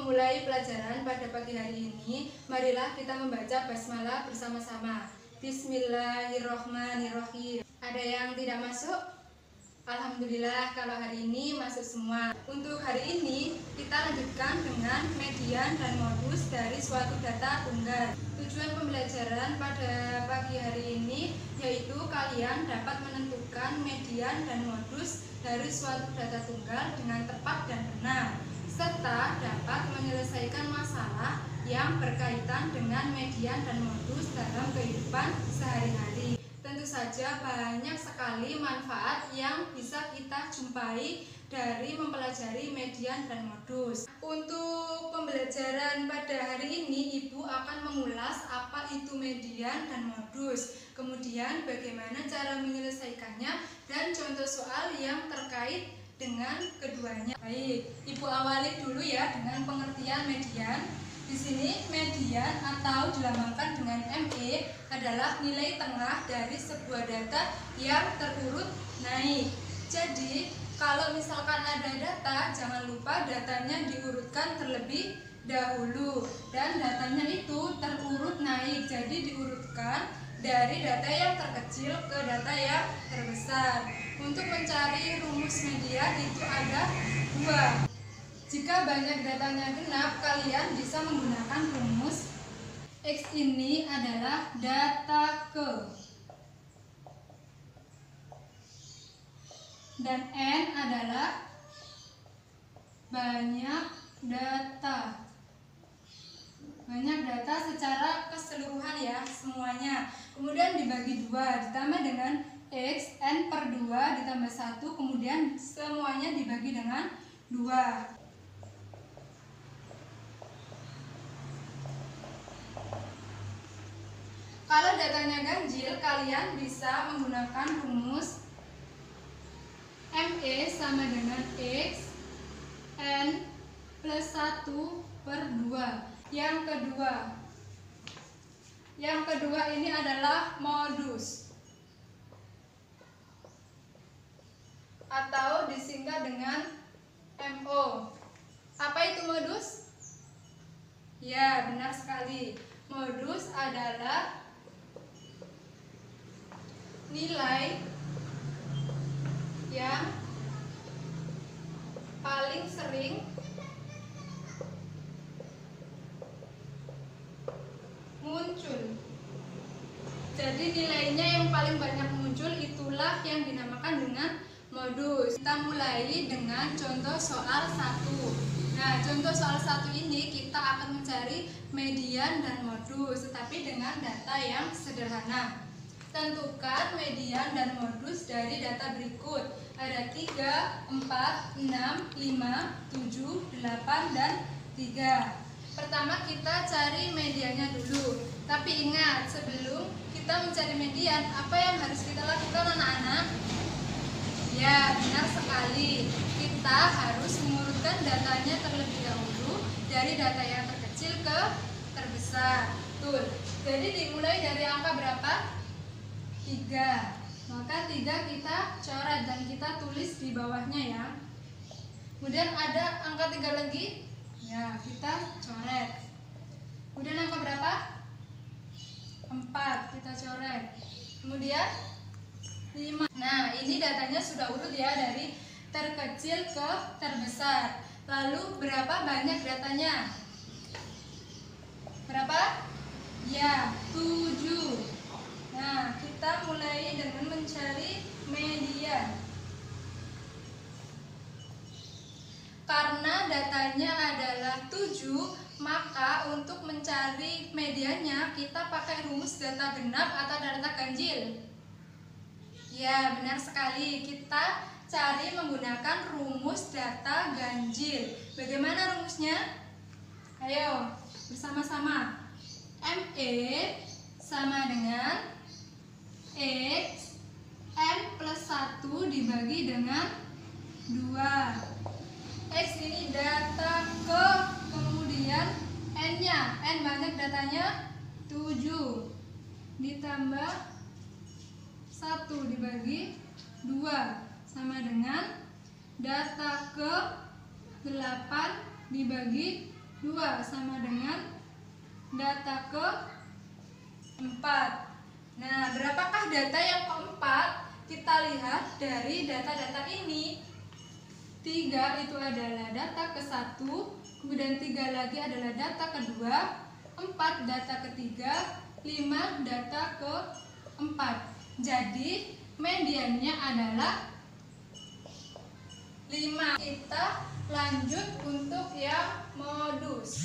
memulai pelajaran pada pagi hari ini, marilah kita membaca basmalah bersama-sama. Bismillahirrohmanirrohim. Ada yang tidak masuk? Alhamdulillah kalau hari ini masuk semua. Untuk hari ini kita lanjutkan dengan median dan modus dari suatu data tunggal. Tujuan pembelajaran pada pagi hari ini yaitu kalian dapat menentukan median dan modus dari suatu data tunggal dengan tepat dan benar, serta dapat menyelesaikan masalah yang berkaitan dengan median dan modus dalam kehidupan sehari-hari. Tentu saja banyak sekali manfaat yang bisa kita jumpai dari mempelajari median dan modus. Untuk pembelajaran pada hari ini, Ibu akan mengulas apa itu median dan modus, kemudian bagaimana cara menyelesaikannya, dan contoh soal yang terkait dengan keduanya. Baik, Ibu awali dulu ya dengan pengertian median. Di sini median atau dilambangkan dengan ME adalah nilai tengah dari sebuah data yang terurut naik. Jadi, kalau misalkan ada data, jangan lupa datanya diurutkan terlebih dahulu dan datanya itu terurut naik. Jadi diurutkan dari data yang terkecil ke data yang terbesar. Untuk mencari rumus median itu ada dua. Jika banyak datanya genap, kalian bisa menggunakan rumus X ini adalah data ke, dan N adalah banyak data. Banyak data secara keseluruhan ya, semuanya. Kemudian dibagi dua, ditambah dengan X, N per 2 ditambah 1, kemudian semuanya dibagi dengan 2. Kalau datanya ganjil, kalian bisa menggunakan rumus ME sama dengan X N plus 1 per 2. Yang kedua ini adalah modus atau disingkat dengan MO. Apa itu modus? Ya, benar sekali. Modus adalah nilai yang paling sering muncul. Jadi nilainya yang paling banyak muncul itulah yang dinamakan dengan modus. Kita mulai dengan contoh soal 1. Nah, contoh soal 1 ini kita akan mencari median dan modus, tetapi dengan data yang sederhana. Tentukan median dan modus dari data berikut. Ada 3, 4, 6, 5, 7, 8, dan 3. Pertama kita cari mediannya dulu. Tapi ingat, sebelum kita mencari median, apa yang harus kita lakukan anak-anak? Ya, benar sekali. Kita harus mengurutkan datanya terlebih dahulu dari data yang terkecil ke terbesar. Betul. Jadi dimulai dari angka berapa? 3. Maka 3 kita coret dan kita tulis di bawahnya ya. Kemudian ada angka 3 lagi, ya kita coret. Kemudian angka berapa? 4 kita coret. Kemudian 5. Nah, ini datanya sudah urut ya dari terkecil ke terbesar. Lalu berapa banyak datanya? Berapa? Ya, 7. Nah, kita mulai dengan mencari median. Karena datanya adalah 7, maka untuk mencari mediannya kita pakai rumus data genap atau data ganjil. Ya, benar sekali. Kita cari menggunakan rumus data ganjil. Bagaimana rumusnya? Ayo, bersama-sama. ME sama dengan X N plus 1 dibagi dengan 2. X ini data ke, kemudian N-nya, N banyak datanya 7 ditambah 1 dibagi 2 sama dengan data ke 8 dibagi 2 sama dengan data keempat. Nah, berapakah data yang keempat? Kita lihat dari data-data ini. 3 itu adalah data ke-1, kemudian 3 lagi adalah data kedua, 4 data ketiga, 5 data keempat. Jadi mediannya adalah 5. Kita lanjut untuk yang modus.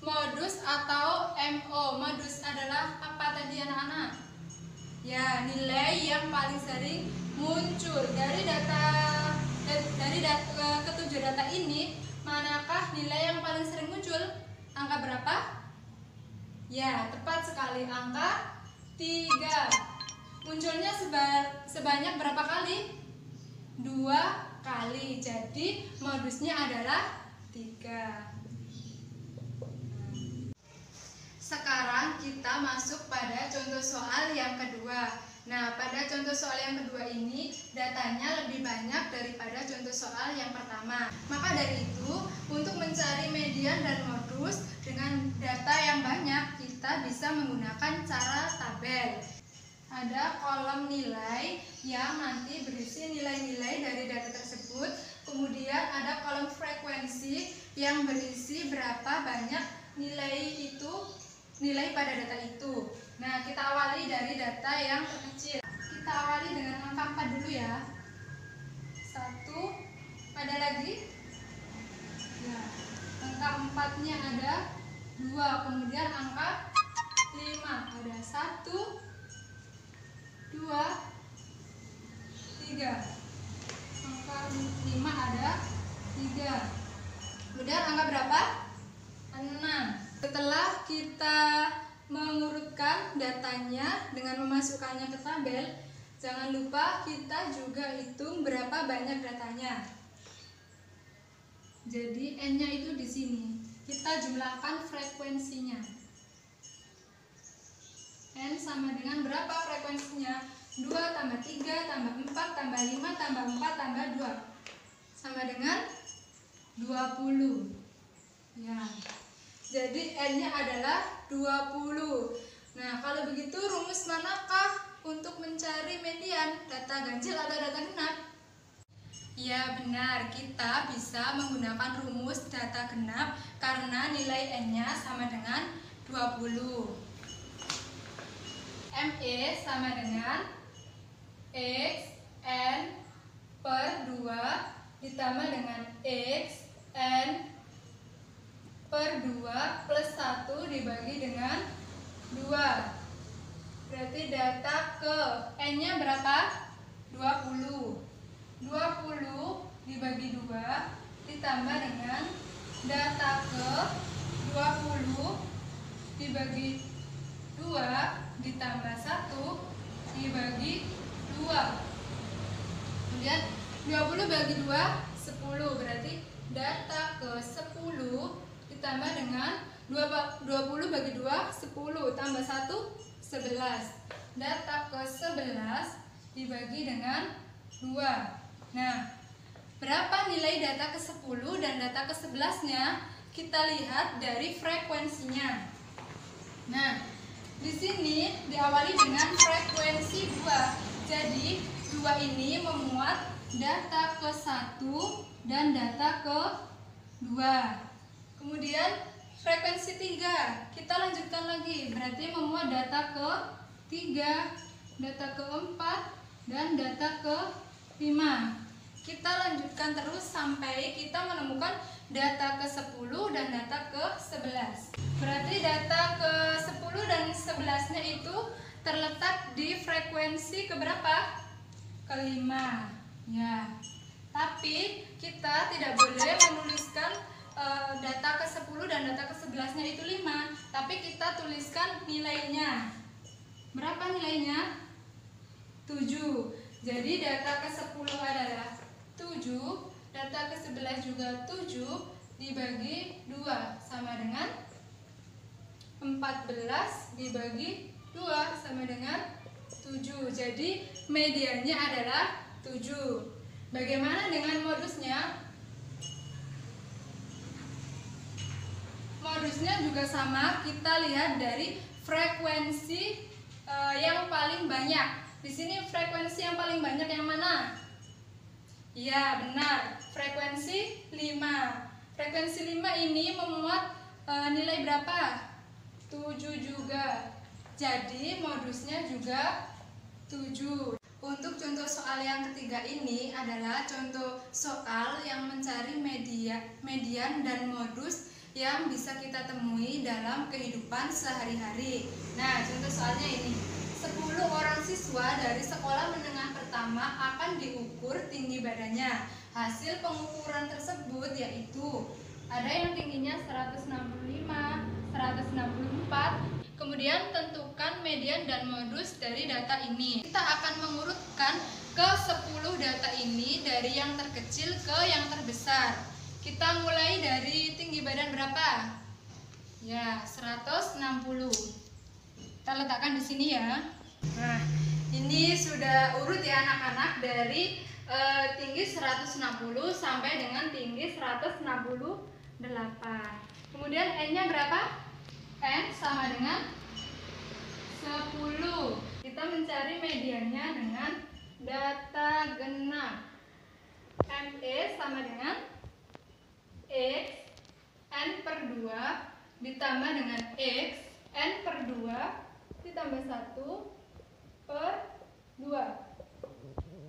Modus atau MO. Modus adalah apa tadi anak-anak? Ya, nilai yang paling sering muncul dari ketujuh data ini. Manakah nilai yang paling sering muncul? Angka berapa? Ya, tepat sekali, angka 3. Munculnya sebanyak berapa kali? 2 kali. Jadi modusnya adalah 3. Sekarang kita masuk pada contoh soal yang kedua. Nah, pada contoh soal yang kedua ini datanya lebih banyak daripada contoh soal yang pertama. Maka dari itu, untuk mencari median dan modus dengan data yang banyak, kita bisa menggunakan cara tabel. Ada kolom nilai yang nanti berisi nilai-nilai dari data tersebut. Kemudian ada kolom frekuensi yang berisi berapa banyak nilai pada data itu. Nah, kita awali dari data yang terkecil. Kita awali dengan angka 4 dulu ya. 1, ada lagi? Ya, angka 4-nya ada 2, kemudian angka 5 ada 1, 2, 3. Angka 5 ada 3. Kemudian angka berapa? 6. Setelah kita mengurutkan datanya dengan memasukkannya ke tabel, jangan lupa kita juga hitung berapa banyak datanya. Jadi N-nya itu di sini. Kita jumlahkan frekuensinya. N sama dengan berapa frekuensinya? 2 tambah 3 tambah 4 tambah 5 tambah 4 tambah 2. Sama dengan 20. Ya. Jadi N-nya adalah 20. Nah, kalau begitu rumus manakah untuk mencari median? Data ganjil atau data genap? Ya, benar. Kita bisa menggunakan rumus data genap karena nilai N-nya sama dengan 20. ME sama dengan X N per 2 ditambah dengan X N per 2 plus 1 dibagi dengan 2. Berarti data ke N-nya berapa? 20. 20 dibagi 2 ditambah dengan data ke 20 dibagi 2 ditambah 1 dibagi 2. Kemudian 20 bagi 2 10. Berarti data ke 10 ditambah dengan 20 bagi 2 10 tambah 1 11. Data ke 11 dibagi dengan 2. Nah, berapa nilai data ke 10 dan data ke 11-nya? Kita lihat dari frekuensinya. Nah, di sini diawali dengan frekuensi 2. Jadi 2 ini memuat data ke 1 dan data ke 2. Kemudian frekuensi 3, kita lanjutkan lagi, berarti memuat data ke 3, data ke 4, dan data ke 5. Kita lanjutkan terus sampai kita menemukan data ke 10 dan data ke 11. Berarti data ke 10 dan 11-nya itu terletak di frekuensi keberapa? Ke-5. Ya. Tapi kita tidak boleh menuliskan data ke 10 dan data ke 11-nya itu 5, tapi kita tuliskan nilainya. Berapa nilainya? 7. Jadi data ke 10 adalah 7, data ke 11 juga 7 dibagi 2 sama dengan 14 dibagi 2 sama dengan 7. Jadi mediannya adalah 7. Bagaimana dengan modusnya? modusnya juga sama. Kita lihat dari frekuensi yang paling banyak. Di sini frekuensi yang paling banyak yang mana? Ya, benar. Frekuensi 5. Frekuensi 5 ini memuat nilai berapa? 7 juga. Jadi modusnya juga 7. Untuk contoh soal yang ketiga ini adalah contoh soal yang mencari median dan modus yang bisa kita temui dalam kehidupan sehari-hari. Nah, contoh soalnya ini. 10 orang siswa dari sekolah menengah pertama akan diukur tinggi badannya. Hasil pengukuran tersebut yaitu ada yang tingginya 165, 164. Kemudian tentukan median dan modus dari data ini. Kita akan mengurutkan ke 10 data ini dari yang terkecil ke yang terbesar. Kita mulai dari tinggi badan berapa? Ya, 160. Kita letakkan di sini ya. Nah, ini sudah urut ya anak-anak, dari tinggi 160 sampai dengan tinggi 168. Kemudian N-nya berapa? N sama dengan 10. Kita mencari mediannya dengan data genap. ME sama dengan X N per 2 ditambah dengan X N per 2 ditambah 1 per 2.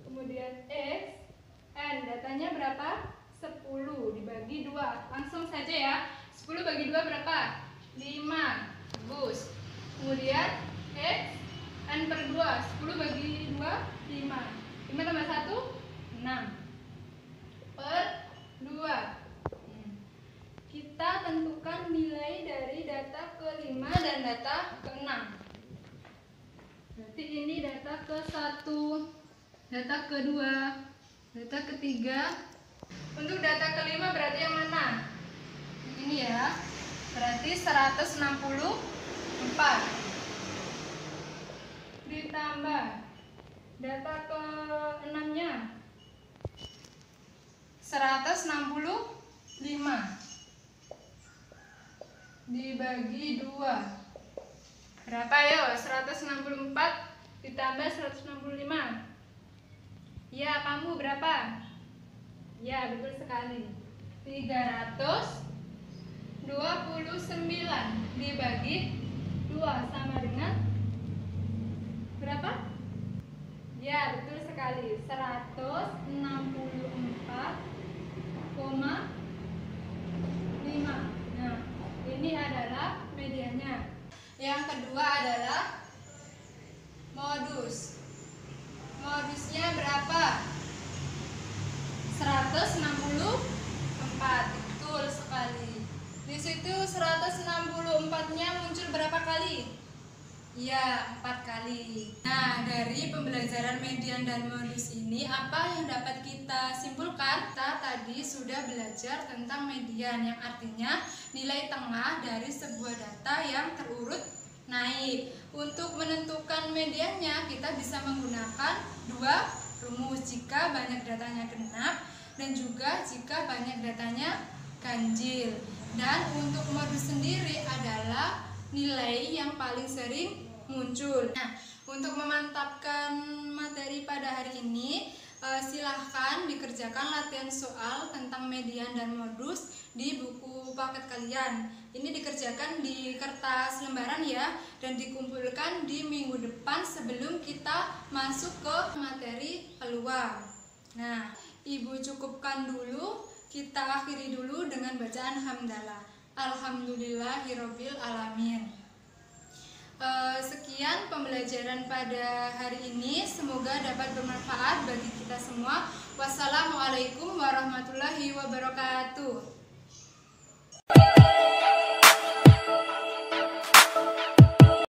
Kemudian X N, datanya berapa? 10 dibagi 2. Langsung saja ya. 10 bagi 2 berapa? 5. Bagus. Kemudian X N per 2. 10 bagi 2 5. 5 tambah 1 6 per 2. Kita tentukan nilai dari data ke-5 dan data ke-6. Berarti ini data ke-1, data ke-2, data ke-3. Untuk data ke-5 berarti yang mana? Ini ya. Berarti 164. Ditambah data ke-6-nya 165 dibagi 2. Berapa ya? 164 ditambah 165. Ya, kamu berapa? Ya, betul sekali. 329 dibagi 2 sama dengan berapa? Ya, betul sekali. 164,5. Nah, ini adalah mediannya. Yang kedua adalah modus. Modusnya berapa? 164. Betul sekali. Di situ 164-nya muncul berapa kali? Ya, 4 kali. Nah, dari pembelajaran median dan modus ini apa yang dapat kita simpulkan? Kita tadi sudah belajar tentang median, yang artinya nilai tengah dari sebuah data yang terurut naik. Untuk menentukan mediannya kita bisa menggunakan 2 rumus, jika banyak datanya genap dan juga jika banyak datanya ganjil. Dan untuk modus sendiri adalah nilai yang paling sering muncul. Nah, untuk memantapkan materi pada hari ini, silahkan dikerjakan latihan soal tentang median dan modus di buku paket kalian. Ini dikerjakan di kertas lembaran ya, dan dikumpulkan di minggu depan sebelum kita masuk ke materi peluang. Nah, Ibu cukupkan dulu. Kita akhiri dulu dengan bacaan hamdalah. Alhamdulillahirabbil alamin. Sekian pembelajaran pada hari ini. Semoga dapat bermanfaat bagi kita semua. Wassalamualaikum warahmatullahi wabarakatuh.